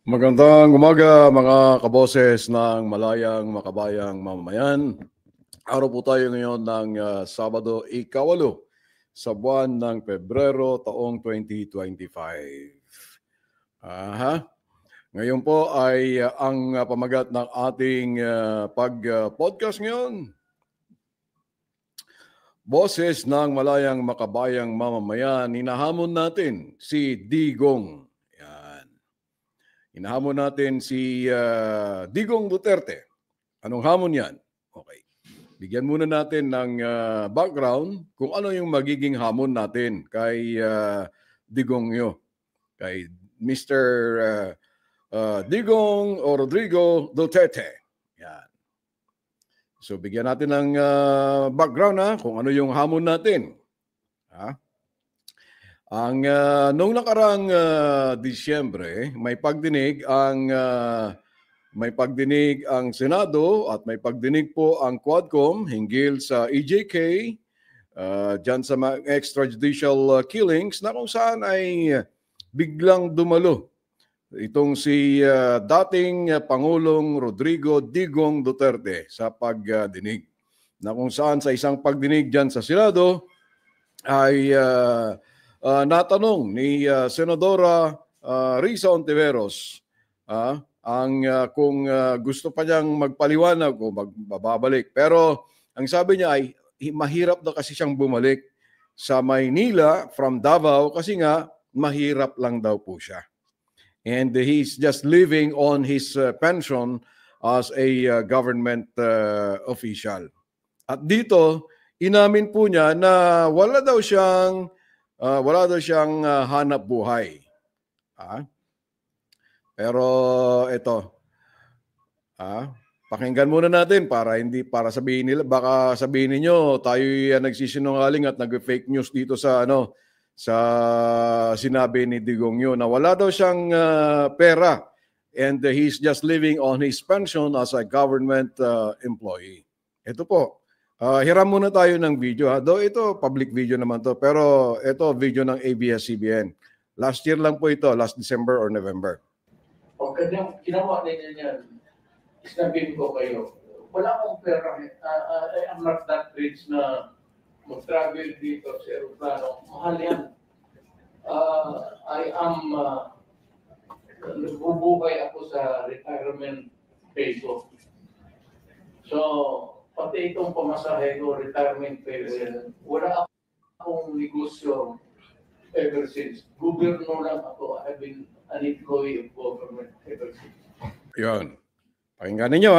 Magandang umaga mga kaboses ng malayang makabayang mamamayan. Araw po tayo ngayon ng Sabado, Ikawalo sa buwan ng Pebrero taong 2025. Aha. Ngayon po ay ang pamagat ng ating pag-podcast ngayon. Boses ng malayang makabayang mamamayan, hinahamon natin si Digong. Hinahamon natin si Digong Duterte. Anong hamon yan? Okay. Bigyan muna natin ng background kung ano yung magiging hamon natin kay Digong yo. Kay Mr. Digong o Rodrigo Duterte. Yan. So bigyan natin ng background kung ano yung hamon natin. Ha? Noong nakarang Disyembre, may pagdinig ang Senado at may pagdinig po ang Quadcom hinggil sa EJK dyan sa mga extrajudicial killings na kung saan ay biglang dumalo itong si dating Pangulong Rodrigo Digong Duterte sa pagdinig. Na kung saan sa isang pagdinig dyan sa Senado ay natanong ni Senadora Risa Ontiveros kung gusto pa niyang magpaliwanag o magbabalik. Pero ang sabi niya ay mahirap na kasi siyang bumalik sa Maynila from Davao kasi nga mahirap lang daw po siya. And he's just living on his pension as a government official. At dito, inamin po niya na wala daw siyang hanap buhay. Pero ito, pakinggan muna natin para sabihin nila, baka sabihin niyo tayo nagsisinungaling at nag-fake news dito sa sa sinabi ni Digong yun na wala daw siyang pera and he's just living on his pension as a government employee. Ito po. Hiram muna tayo ng video Though ito public video naman to, pero ito video ng ABS-CBN. Last year lang po ito, last December or November. O kanyang ginawa ninyo yan, isnabihin ko kayo, wala akong pera. I'm not that rich na mag-travel dito sa aeroplano. Mahal yan. I am bubuhay ako sa retirement pay ko. So, pati itong pamasahe ko, retirement pay, wala akong negosyo ever since. Gobyerno lang ako. I've been an employee of government ever since. Yun. Pakinggan ninyo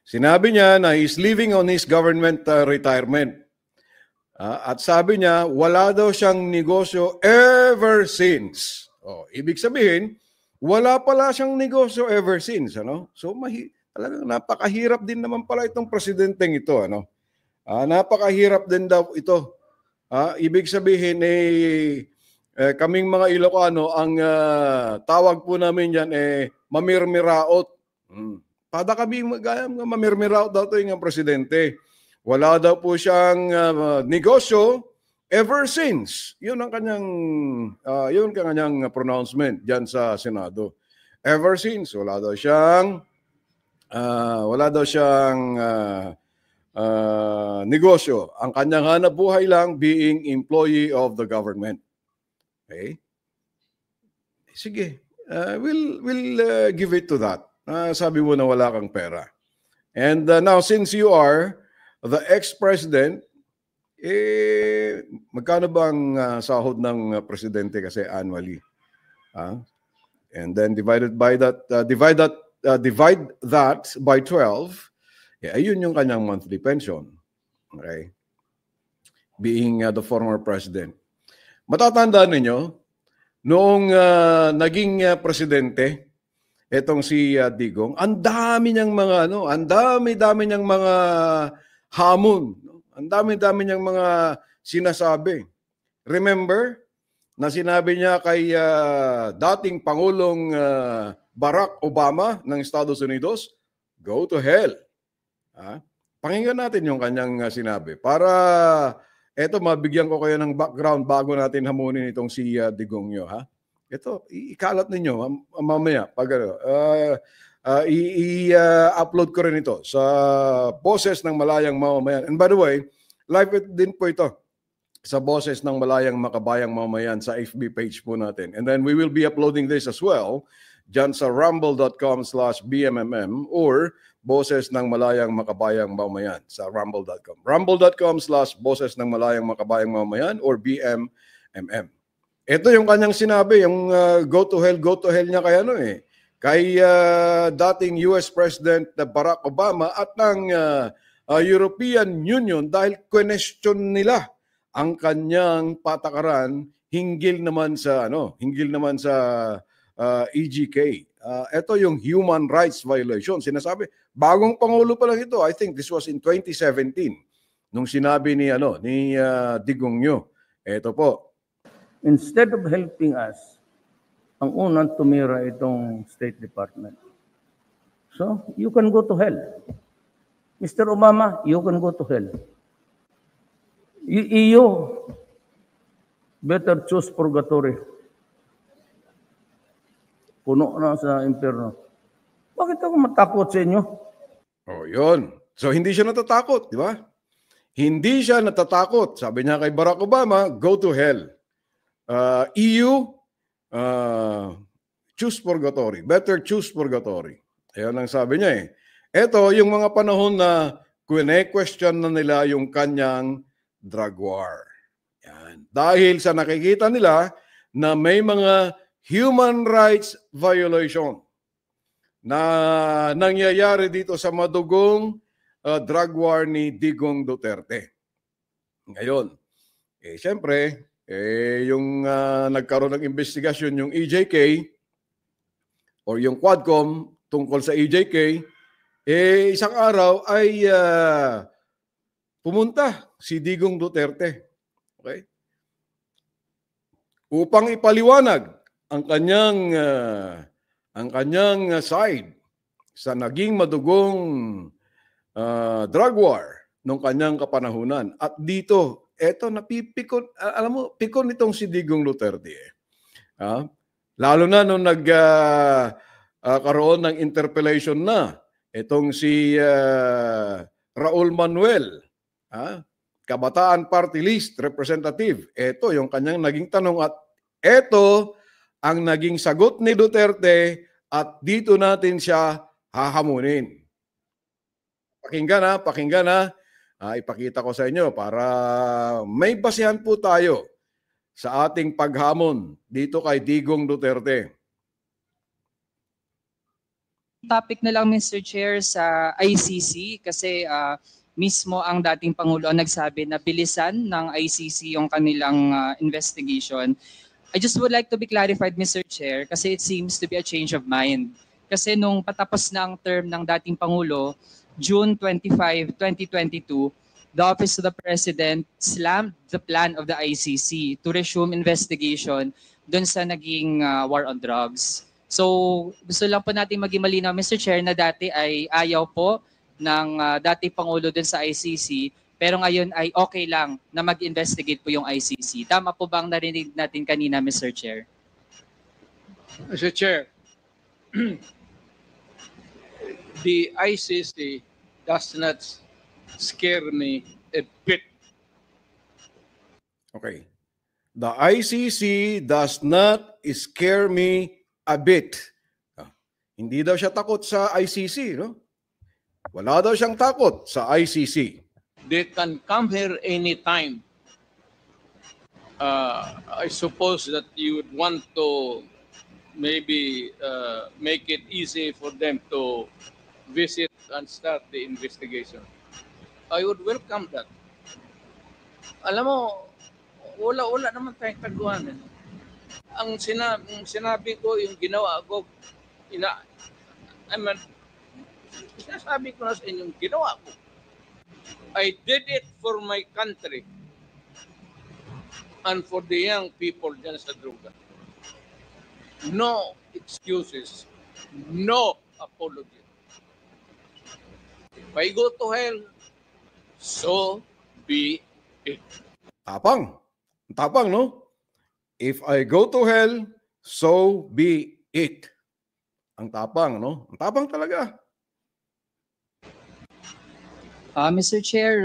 Sinabi niya na he's living on his government retirement. At sabi niya, wala daw siyang negosyo ever since. Ibig sabihin, wala pala siyang negosyo ever since. So, talagang napakahirap din naman pala itong presidenteng ito. Napakahirap din daw ito. Ibig sabihin, kaming mga Ilocano, ang tawag po namin yan, mamirmiraot. Pada kami mamirmiraot daw ito yung presidente. Wala daw po siyang negosyo ever since. Yun ang kanyang pronouncement diyan sa Senado. Ever since wala daw siyang negosyo. Ang kanyang hanap buhay lang being employee of the government. Okay? Sige. We'll give it to that. Sabi mo na wala kang pera. And now since you are the ex-president, magkano bang sahod ng presidente kasi annually? And then divide that by 12, ayun yung kanyang monthly pension. Okay? Being the former president. Matatandaan ninyo, noong naging presidente, etong si Digong, ang dami niyang mga hamon. Ang dami niyang mga sinasabi. Remember na sinabi niya kay dating Pangulong Barack Obama ng Estados Unidos, go to hell. Pakinggan natin yung kanyang sinabi para mabigyan ko kayo ng background bago natin hamunin itong si Digong nyo. Ito, ikalat ninyo mamaya. Pag i-upload ko rin ito sa Boses ng Malayang Mamamayan. And by the way, live din po ito sa Boses ng Malayang Makabayang Mamamayan sa FB page po natin. And then we will be uploading this as well dyan sa rumble.com/BMMM or Boses ng Malayang Makabayang Mamamayan sa rumble.com. Rumble.com/Boses ng Malayang Makabayang Mamamayan or BMMM. Ito yung kanyang sinabi, yung go to hell niya kay dating US President Barack Obama at ng European Union dahil question nila ang kanyang patakaran hinggil naman sa EGK. Ito yung human rights violation. Sinasabi, bagong pangulo pa lang ito. I think this was in 2017 nung sinabi ni Digong Nyo. Ito po. Instead of helping us, ang unang tumira itong State Department. So, you can go to hell. Mr. Obama, you can go to hell. EU, better choose purgatory. Puno na sa impyerno. Bakit ako matakot sa inyo? Oh, yun. So, hindi siya natatakot, di ba? Hindi siya natatakot. Sabi niya kay Barack Obama, go to hell. EU, choose purgatory. Better choose purgatory. Ayan ang sabi niya eh. Ito, yung mga panahon na question na nila yung kanyang drug war. Yan. Dahil sa nakikita nila na may mga human rights violation na nangyayari dito sa madugong drug war ni Digong Duterte. Ngayon, siyempre, yung nagkaroon ng investigasyon yung EJK or yung Quadcom tungkol sa EJK, isang araw ay pumunta si Digong Duterte. Okay? Upang ipaliwanag ang kanyang side sa naging madugong drug war nung kanyang kapanahunan. At dito, eto napipikon, alam mo, pikon nitong si Digong Duterte. Lalo na nung nagkaroon ng interpellation na itong si Raul Manuel, Kabataan Party List Representative. Ito yung kanyang naging tanong at ito ang naging sagot ni Duterte at dito natin siya hahamunin. Pakinggan ha. Ipakita ko sa inyo para may basehan po tayo sa ating paghamon dito kay Digong Duterte. Topic na lang, Mr. Chair, sa ICC kasi mismo ang dating Pangulo ang nagsabi na bilisan ng ICC yung kanilang investigation. I just would like to be clarified, Mr. Chair, kasi it seems to be a change of mind. Kasi nung patapos na ang term ng dating Pangulo, June 25, 2022, the Office of the President slammed the plan of the ICC to resume investigation dun sa naging war on drugs. So gusto lang po natin maging malinaw, Mr. Chair, na dati ay ayaw po ng dating Pangulo dun sa ICC, pero ngayon ay okay lang na mag-investigate po yung ICC. Tama po ba ang narinig natin kanina, Mr. Chair? Mr. Chair, the ICC does not scare me a bit. Okay. The ICC does not scare me a bit. Hindi daw siya takot sa ICC, no? Wala daw siyang takot sa ICC. They can come here anytime. I suppose that you would want to maybe make it easy for them to visit and start the investigation. I would welcome that. Alam mo, wala naman tayong taguan. Ang sinabi ko, yung ginawa ko, sinasabi ko na sa inyong ginawa ko. I did it for my country and for the young people dyan sa droga. No excuses. No apology. If I go to hell, so be it. Tapang, no? If I go to hell, so be it. Ang tapang, no? Ang tapang talaga. Mr. Chair,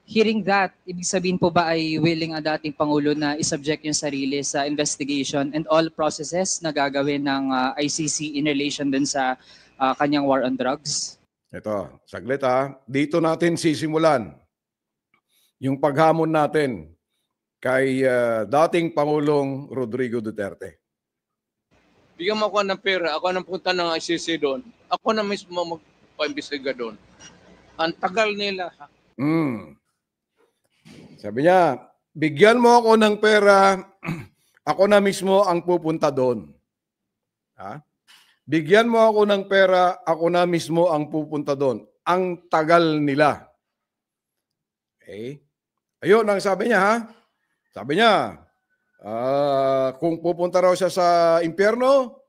hearing that, ibig sabihin po ba ay willing ang dating Pangulo na isubject yung sarili sa investigation and all processes na gagawin ng ICC in relation din sa kanyang war on drugs? Ito, saglit ha. Dito natin sisimulan yung paghamon natin kay dating Pangulong Rodrigo Duterte. Bigyan mo ako ng pera, ako nang punta ng ICC doon. Ako na mismo magpa-imbestiga doon. Ang tagal nila. Sabi niya, bigyan mo ako ng pera, ako na mismo ang pupunta doon. Ha? Bigyan mo ako ng pera, ako na mismo ang pupunta doon. Ang tagal nila. Okay? Ayun ang sabi niya, ha? Sabi niya, kung pupunta raw siya sa impyerno,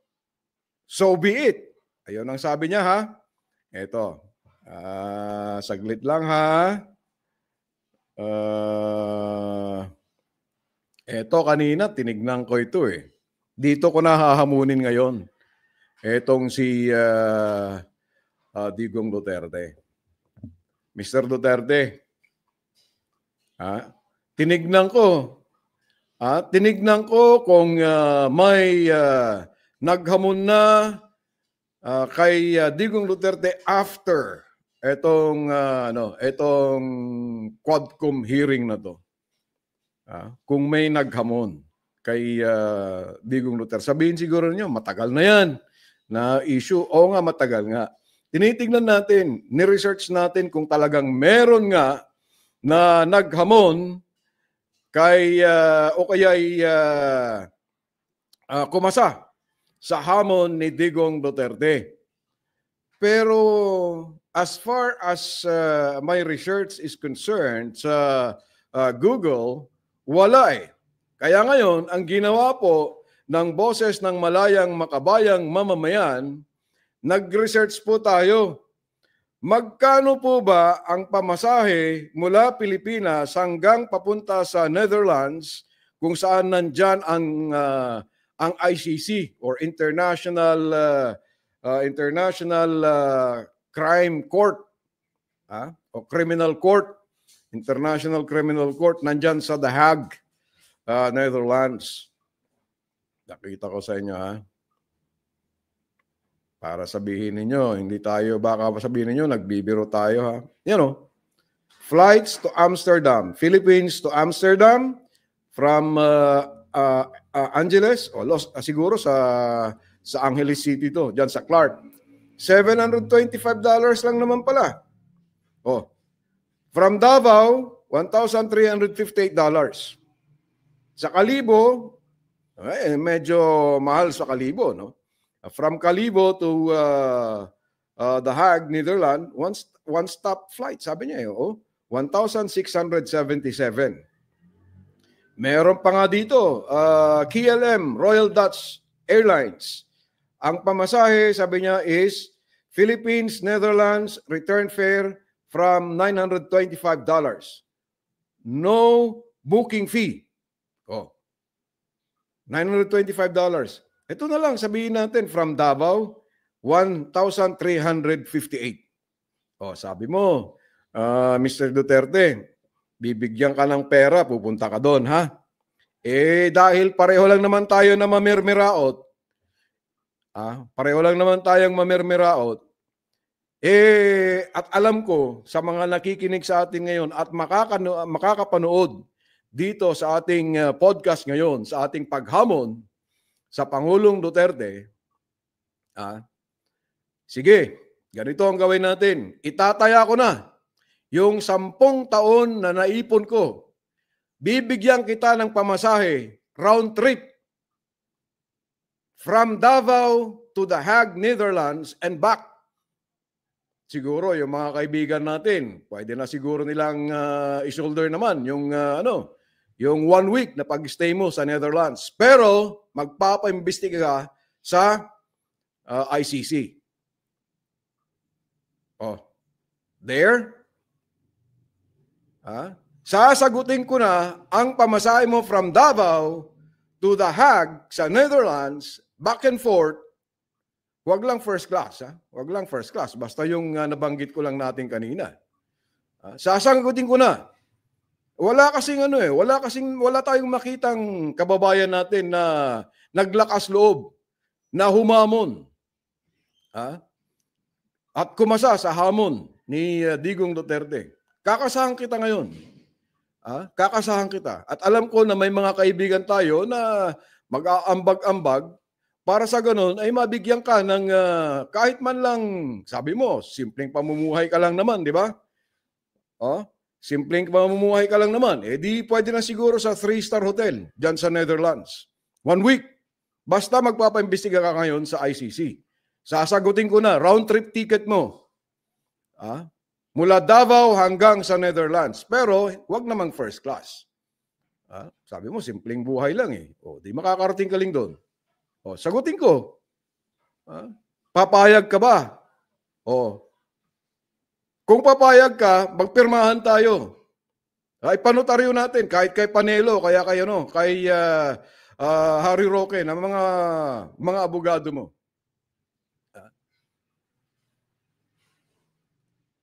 so be it. Ayun ang sabi niya, ha? Ito. Saglit lang, ha? Ito kanina, tinignan ko ito eh. Dito ko nahahamunin ngayon. Etong si Digong Duterte. Mr. Duterte, tinignan ko kung may naghamon na kay Digong Duterte after etong Quadcom hearing na to. Kung may naghamon kay Digong Duterte, sabihin siguro niyo matagal na yan na issue. Oo nga, matagal nga. Tinitingnan natin, ni-research natin kung talagang meron nga na naghamon kay o kaya'y kumasa sa hamon ni Digong Duterte. Pero as far as my research is concerned sa Google, wala eh. Kaya ngayon, ang ginawa po ng Boses ng Malayang Makabayang Mamamayan, nag-research po tayo. Magkano po ba ang pamasahe mula Pilipinas hanggang papunta sa Netherlands kung saan nandyan ang ICC or International Crime Court o Criminal Court, International Criminal Court, nandyan sa The Hague, Netherlands. Nakita ko sa inyo, ha? Para sabihin ninyo, hindi tayo, baka sabihin ninyo, nagbibiro tayo, ha? Yan o. Flights to Amsterdam. Philippines to Amsterdam from Angeles, o siguro sa Angeles City to, dyan sa Clark. $725 lang naman pala. Oh. From Davao, $1,358. Sa Kalibo, medyo mahal sa Kalibo, no? From Kalibo to The Hague, Netherlands, one-stop flight, sabi niya, $1,677. Meron pa nga dito, KLM, Royal Dutch Airlines. Ang pamasahe, sabi niya, is Philippines, Netherlands, return fare from $925. No booking fee. $925. Ito na lang, sabihin natin, from Davao, $1,358. Sabi mo, Mr. Duterte, bibigyan ka ng pera, pupunta ka doon, ha? Dahil pareho lang naman tayo na mamirmiraot, pareho lang naman tayong mamirmiraot, at alam ko, sa mga nakikinig sa atin ngayon at makakapanood dito sa ating podcast ngayon, sa ating paghamon sa Pangulong Duterte, sige, ganito ang gawin natin. Itataya ko na yung 10 taon na naipon ko. Bibigyan kita ng pamasahe, round trip, from Davao to The Hague, Netherlands, and back. Siguro yung mga kaibigan natin, pwede na siguro nilang i-shoulder naman yung yung 1 week na pag-stay mo sa Netherlands. Pero magpapaimbestiga ka sa ICC. There? Sasagutin ko na ang pamasahe mo from Davao to The Hague sa Netherlands, back and forth, wag lang first class, ha? Wag lang first class. Basta yung nabanggit ko lang natin kanina. Sasagutin ko na. Wala tayong makitang kababayan natin na naglakas loob, na humamon, at kumasa sa hamon ni Digong Duterte. Kakasahan kita ngayon. Kakasahan kita. At alam ko na may mga kaibigan tayo na mag-aambag-ambag para sa ganun ay mabigyan ka ng kahit man lang, sabi mo, simpleng pamumuhay ka lang naman, di ba? Simpleng pamumuhay ka lang naman. Di pwede na siguro sa 3-star hotel dyan sa Netherlands. 1 week. Basta magpapaimbestiga ka ngayon sa ICC. Sasagutin ko na, round trip ticket mo. Mula Davao hanggang sa Netherlands. Pero, wag namang first class. Sabi mo, simpleng buhay lang eh. Di makakarating ka lang doon. Sagutin ko. Papayag ka ba? Kung papayag ka, magpirmahan tayo. Ipanotaryo natin, kahit kay Panelo, kaya kay Harry Roque, na mga abogado mo.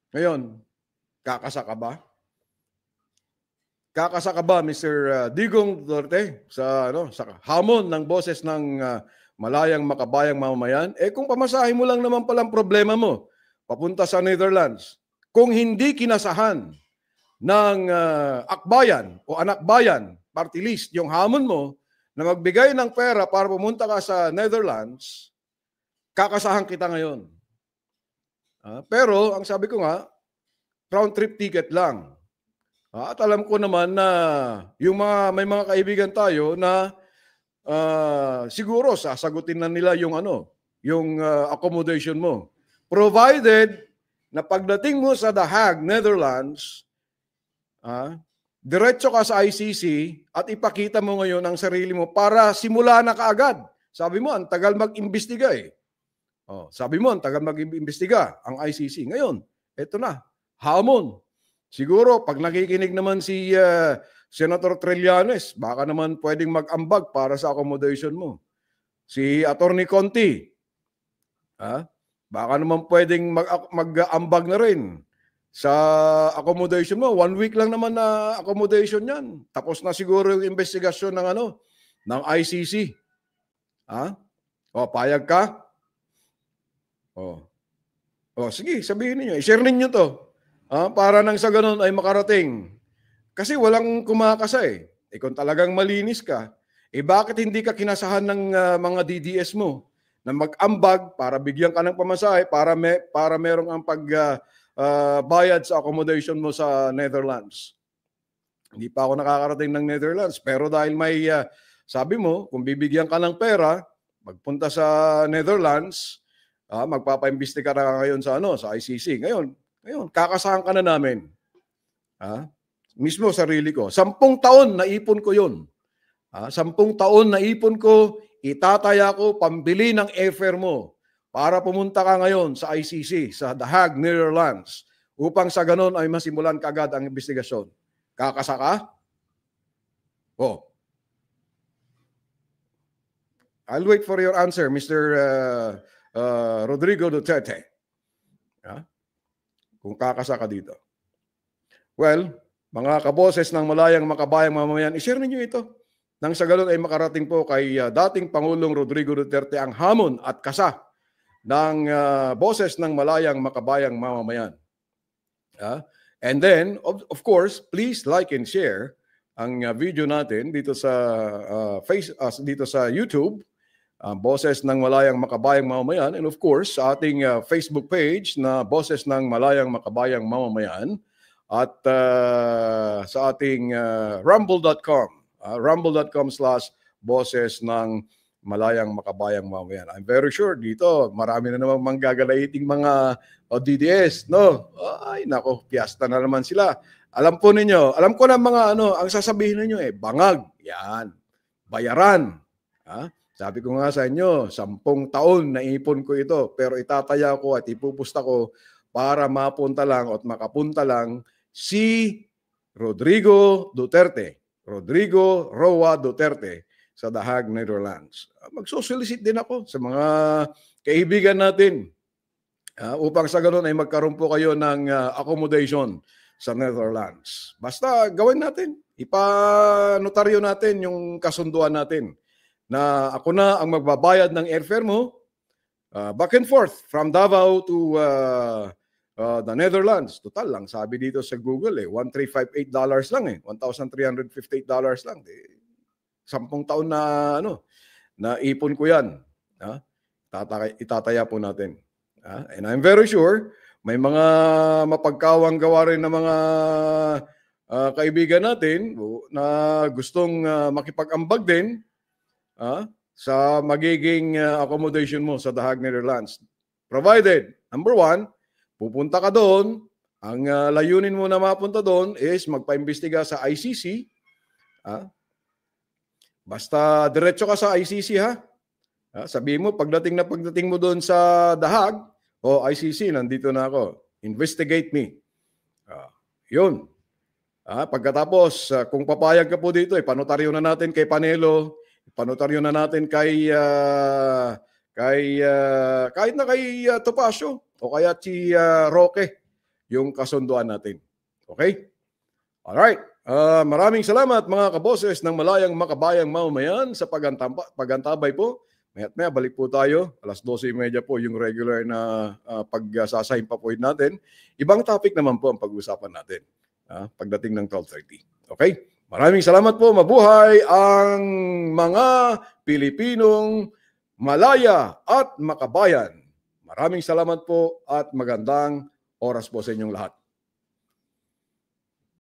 Ngayon, kakasa ka ba? Kakasa ka ba, Mr. Digong Duterte, sa hamon ng boses ng malayang makabayang mamamayan? Kung pamasahe mo lang naman palang problema mo, papunta sa Netherlands, kung hindi kinasahan ng akbayan o anakbayan, party list, yung hamon mo na magbigay ng pera para pumunta ka sa Netherlands, kakasahan kita ngayon. Pero, ang sabi ko nga, round trip ticket lang. At alam ko naman na may mga kaibigan tayo na siguro sasagutin na nila yung accommodation mo. Provided na pagdating mo sa The Hague, Netherlands, diretso ka sa ICC at ipakita mo ngayon ang sarili mo para simula na kaagad. Sabi mo, ang tagal mag-imbestiga eh. Sabi mo, ang tagal mag-imbestiga ang ICC. Ngayon, eto na, hamon. Siguro, pag nakikinig naman si Senator Trillanes, baka naman pwedeng mag-ambag para sa accommodation mo. Si Attorney Conti, baka naman pwedeng mag-ambag na rin sa accommodation mo. 1 week lang naman na accommodation yan. Tapos na siguro yung investigasyon ng ICC. Payag ka? Sige, sabihin niyo. I-share ninyo to. Para nang sa ganun ay makarating. Kasi walang kumakasa eh. Kung talagang malinis ka, bakit hindi ka kinasahan ng mga DDS mo na mag-ambag para bigyan ka ng pamasahe para merong ang bayad sa accommodation mo sa Netherlands. Hindi pa ako nakakarating ng Netherlands, pero dahil may sabi mo, kung bibigyan ka ng pera, magpunta sa Netherlands, magpapaimbestiga ka ngayon sa ICC. Ngayon, kakasahan ka na namin. Mismo sarili ko. 10 taon na ipon ko 'yon. 10 taon na ipon ko, itataya ko pambili ng airfare mo para pumunta ka ngayon sa ICC, sa The Hague, Netherlands, upang sa ganon ay masimulan kaagad ang investigasyon. Kakasa ka? I'll wait for your answer, Mr. Rodrigo Duterte. Kung kakasa ka dito. Well, mga kaboses ng malayang makabayang mamamayan, i-share ninyo ito. Nang sa ganon ay makarating po kay dating Pangulong Rodrigo Duterte ang hamon at kasa ng boses ng malayang makabayang mamamayan. And then, of course, please like and share ang video natin dito sa dito sa YouTube, Boses ng Malayang Makabayang Mamamayan, and of course sa ating Facebook page na Boses ng Malayang Makabayang Mamamayan, at sa ating rumble.com, rumble.com/Boses ng Malayang Makabayang Mamamayan. I'm very sure dito marami na namang manggagalayiting mga DDS, no? Ay nako, piyesta na naman sila. Alam po ninyo, alam ko na mga ang sasabihin niyo bangag, yan, bayaran. Sabi ko nga sa inyo, 10 taon na ipon ko ito, pero itataya ko at ipupusta ko para mapunta lang at makapunta lang si Rodrigo Duterte, Rodrigo Roa Duterte sa The Hague, Netherlands. Magsosolicit din ako sa mga kaibigan natin upang sa ganun ay magkaroon po kayo ng accommodation sa Netherlands. Basta gawin natin, ipanotaryo natin yung kasunduan natin na ako na ang magbabayad ng airfare mo back and forth from Davao to the Netherlands. Total lang, sabi dito sa Google $1,358 lang $1,358 lang. 10 taon na na ipon ko yan. Itataya po natin. And I'm very sure may mga mapagkawang gawa rin ng mga kaibigan natin na gustong makipag-ambag din sa magiging accommodation mo sa The Hague, Netherlands. Provided, number one, pupunta ka doon, ang layunin mo na mapunta doon is magpaimbestiga sa ICC. Basta diretso ka sa ICC sabihin mo, pagdating mo doon sa The Hague, ICC, nandito na ako. Investigate me. Yun. Pagkatapos, kung papayag ka po dito, panotaryo na natin kay Panelo, panotaryo na natin kahit na kay Topacio o kaya si Roque yung kasunduan natin. Okay? Alright. Maraming salamat mga kaboses ng Malayang Makabayang Mamamayan sa pagantabay po. Maya balik po tayo. 12:30 po yung regular na pagsasahin pa po natin. Ibang topic naman po ang pag-usapan natin pagdating ng 12:30. Okay? Maraming salamat po. Mabuhay ang mga Pilipinong Malaya at Makabayan. Maraming salamat po at magandang oras po sa inyong lahat.